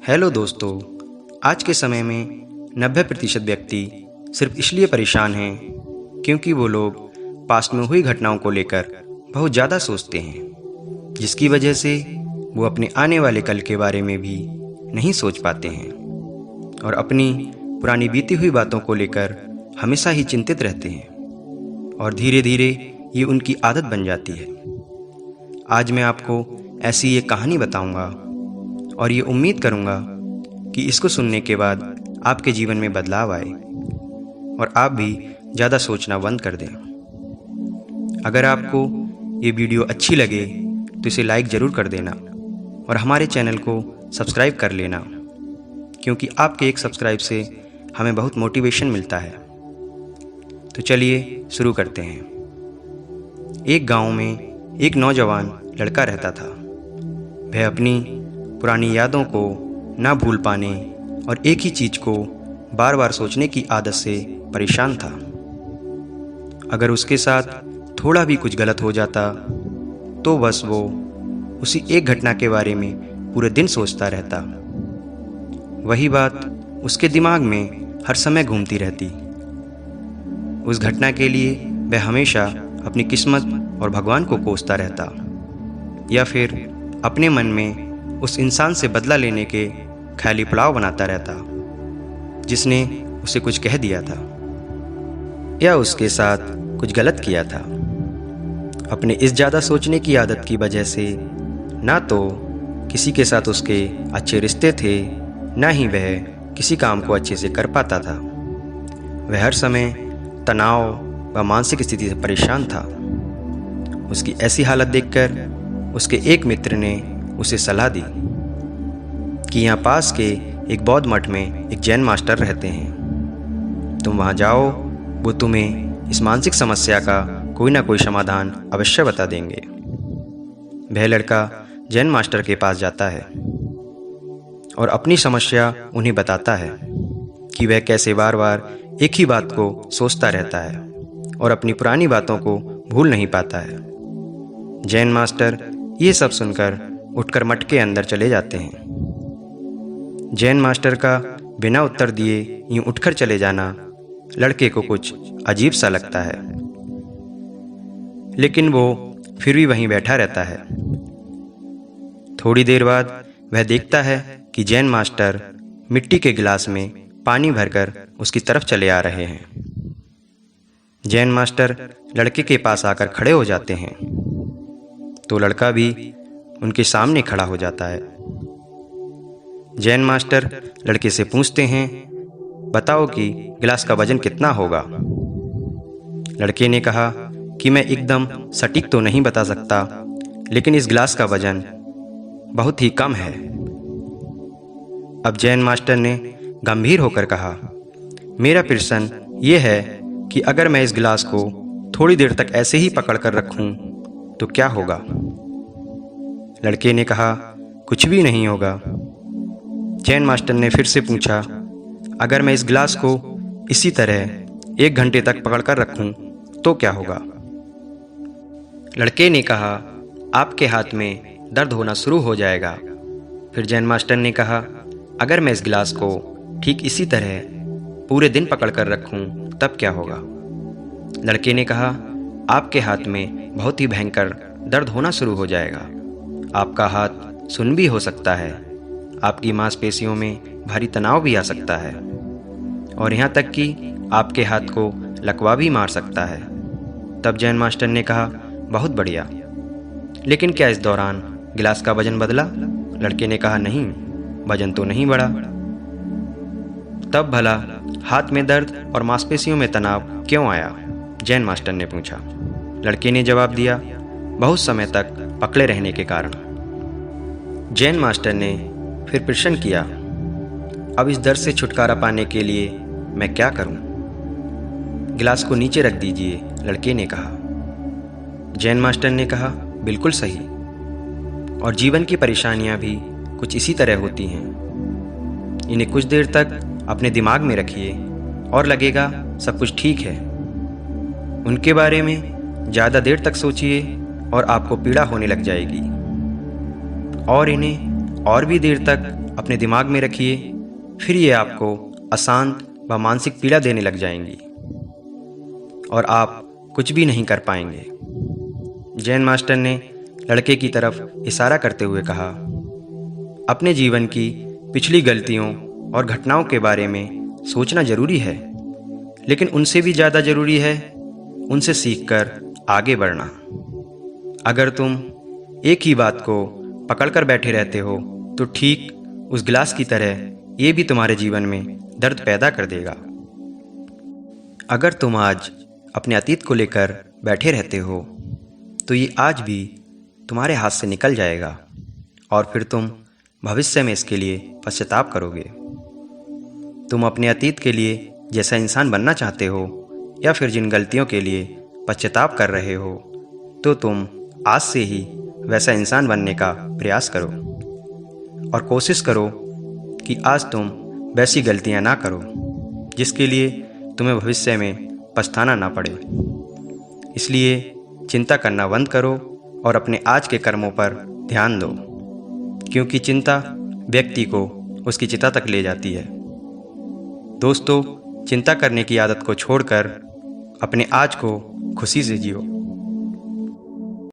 Hello दोस्तों, आज के समय में 90% व्यक्ति सिर्फ इसलिए परेशान हैं क्योंकि वो लोग पास्ट में हुई घटनाओं को लेकर बहुत ज़्यादा सोचते हैं, जिसकी वजह से वो अपने आने वाले कल के बारे में भी नहीं सोच पाते हैं और अपनी पुरानी बीती हुई बातों को लेकर हमेशा ही चिंतित रहते हैं और धीरे धीरे ये उनकी आदत बन जाती है। आज मैं आपको ऐसी एक कहानी बताऊंगा और ये उम्मीद करूंगा कि इसको सुनने के बाद आपके जीवन में बदलाव आए और आप भी ज़्यादा सोचना बंद कर दें। अगर आपको ये वीडियो अच्छी लगे तो इसे लाइक ज़रूर कर देना और हमारे चैनल को सब्सक्राइब कर लेना, क्योंकि आपके एक सब्सक्राइब से हमें बहुत मोटिवेशन मिलता है। तो चलिए शुरू करते हैं। एक गांव में एक नौजवान लड़का रहता था। वह अपनी पुरानी यादों को ना भूल पाने और एक ही चीज़ को बार बार सोचने की आदत से परेशान था। अगर उसके साथ थोड़ा भी कुछ गलत हो जाता तो बस वो उसी एक घटना के बारे में पूरे दिन सोचता रहता। वही बात उसके दिमाग में हर समय घूमती रहती। उस घटना के लिए वह हमेशा अपनी किस्मत और भगवान को कोसता रहता, या फिर अपने मन में उस इंसान से बदला लेने के ख्याली पुलाव बनाता रहता जिसने उसे कुछ कह दिया था या उसके साथ कुछ गलत किया था। अपने इस ज़्यादा सोचने की आदत की वजह से ना तो किसी के साथ उसके अच्छे रिश्ते थे, ना ही वह किसी काम को अच्छे से कर पाता था। वह हर समय तनाव व मानसिक स्थिति से परेशान था। उसकी ऐसी हालत देखकर उसके एक मित्र ने उसे सलाह दी कि यहाँ पास के एक बौद्ध मठ में एक जैन मास्टर रहते हैं। तुम वहाँ जाओ, वो तुम्हें इस मानसिक समस्या का कोई ना कोई समाधान अवश्य बता देंगे। वह लड़का जैन मास्टर के पास जाता है और अपनी समस्या उन्हें बताता है कि वह कैसे बार बार एक ही बात को सोचता रहता है और अपनी पुरानी बातों को भूल नहीं पाता है। जैन मास्टर ये सब सुनकर उठकर मठ के अंदर चले जाते हैं। जैन मास्टर का बिना उत्तर दिए यूं उठकर चले जाना लड़के को कुछ अजीब सा लगता है, लेकिन वो फिर भी वहीं बैठा रहता है। थोड़ी देर बाद वह देखता है कि जैन मास्टर मिट्टी के गिलास में पानी भरकर उसकी तरफ चले आ रहे हैं। जैन मास्टर लड़के के पास आकर खड़े हो जाते हैं तो लड़का भी उनके सामने खड़ा हो जाता है। जैन मास्टर लड़के से पूछते हैं, बताओ कि गिलास का वजन कितना होगा। लड़के ने कहा कि मैं एकदम सटीक तो नहीं बता सकता, लेकिन इस गिलास का वजन बहुत ही कम है। अब जैन मास्टर ने गंभीर होकर कहा, मेरा प्रश्न ये है कि अगर मैं इस गिलास को थोड़ी देर तक ऐसे ही पकड़ कर रखूं तो क्या होगा। लड़के ने कहा, कुछ भी नहीं होगा। जैन मास्टर ने फिर से पूछा, अगर मैं इस गिलास को इसी तरह 1 घंटे तक पकड़कर रखूं तो क्या होगा। लड़के ने कहा, आपके हाथ में दर्द होना शुरू हो जाएगा। फिर जैन मास्टर ने कहा, अगर मैं इस गिलास को ठीक इसी तरह पूरे दिन पकड़कर रखूं तब क्या होगा। लड़के ने कहा, आपके हाथ में बहुत ही भयंकर दर्द होना शुरू हो जाएगा। आपका हाथ सुन्न भी हो सकता है, आपकी मांसपेशियों में भारी तनाव भी आ सकता है और यहाँ तक कि आपके हाथ को लकवा भी मार सकता है। तब जैन मास्टर ने कहा, बहुत बढ़िया, लेकिन क्या इस दौरान गिलास का वजन बदला। लड़के ने कहा, नहीं, वजन तो नहीं बढ़ा। तब भला हाथ में दर्द और मांसपेशियों में तनाव क्यों आया, जैन मास्टर ने पूछा। लड़के ने जवाब दिया, बहुत समय तक पकड़े रहने के कारण। जैन मास्टर ने फिर प्रश्न किया, अब इस दर्द से छुटकारा पाने के लिए मैं क्या करूं। गिलास को नीचे रख दीजिए, लड़के ने कहा। जैन मास्टर ने कहा, बिल्कुल सही, और जीवन की परेशानियां भी कुछ इसी तरह होती हैं। इन्हें कुछ देर तक अपने दिमाग में रखिए और लगेगा सब कुछ ठीक है। उनके बारे में ज़्यादा देर तक सोचिए और आपको पीड़ा होने लग जाएगी, और इन्हें और भी देर तक अपने दिमाग में रखिए, फिर ये आपको अशांत व मानसिक पीड़ा देने लग जाएंगी और आप कुछ भी नहीं कर पाएंगे। जैन मास्टर ने लड़के की तरफ इशारा करते हुए कहा, अपने जीवन की पिछली गलतियों और घटनाओं के बारे में सोचना जरूरी है, लेकिन उनसे भी ज़्यादा जरूरी है उनसे सीखकर आगे बढ़ना। अगर तुम एक ही बात को पकड़कर बैठे रहते हो तो ठीक उस गिलास की तरह ये भी तुम्हारे जीवन में दर्द पैदा कर देगा। अगर तुम आज अपने अतीत को लेकर बैठे रहते हो तो ये आज भी तुम्हारे हाथ से निकल जाएगा और फिर तुम भविष्य में इसके लिए पश्चाताप करोगे। तुम अपने अतीत के लिए जैसा इंसान बनना चाहते हो या फिर जिन गलतियों के लिए पश्चाताप कर रहे हो, तो तुम आज से ही वैसा इंसान बनने का प्रयास करो और कोशिश करो कि आज तुम वैसी गलतियां ना करो जिसके लिए तुम्हें भविष्य में पछताना ना पड़े। इसलिए चिंता करना बंद करो और अपने आज के कर्मों पर ध्यान दो, क्योंकि चिंता व्यक्ति को उसकी चिता तक ले जाती है। दोस्तों, चिंता करने की आदत को छोड़कर अपने आज को खुशी से जियो।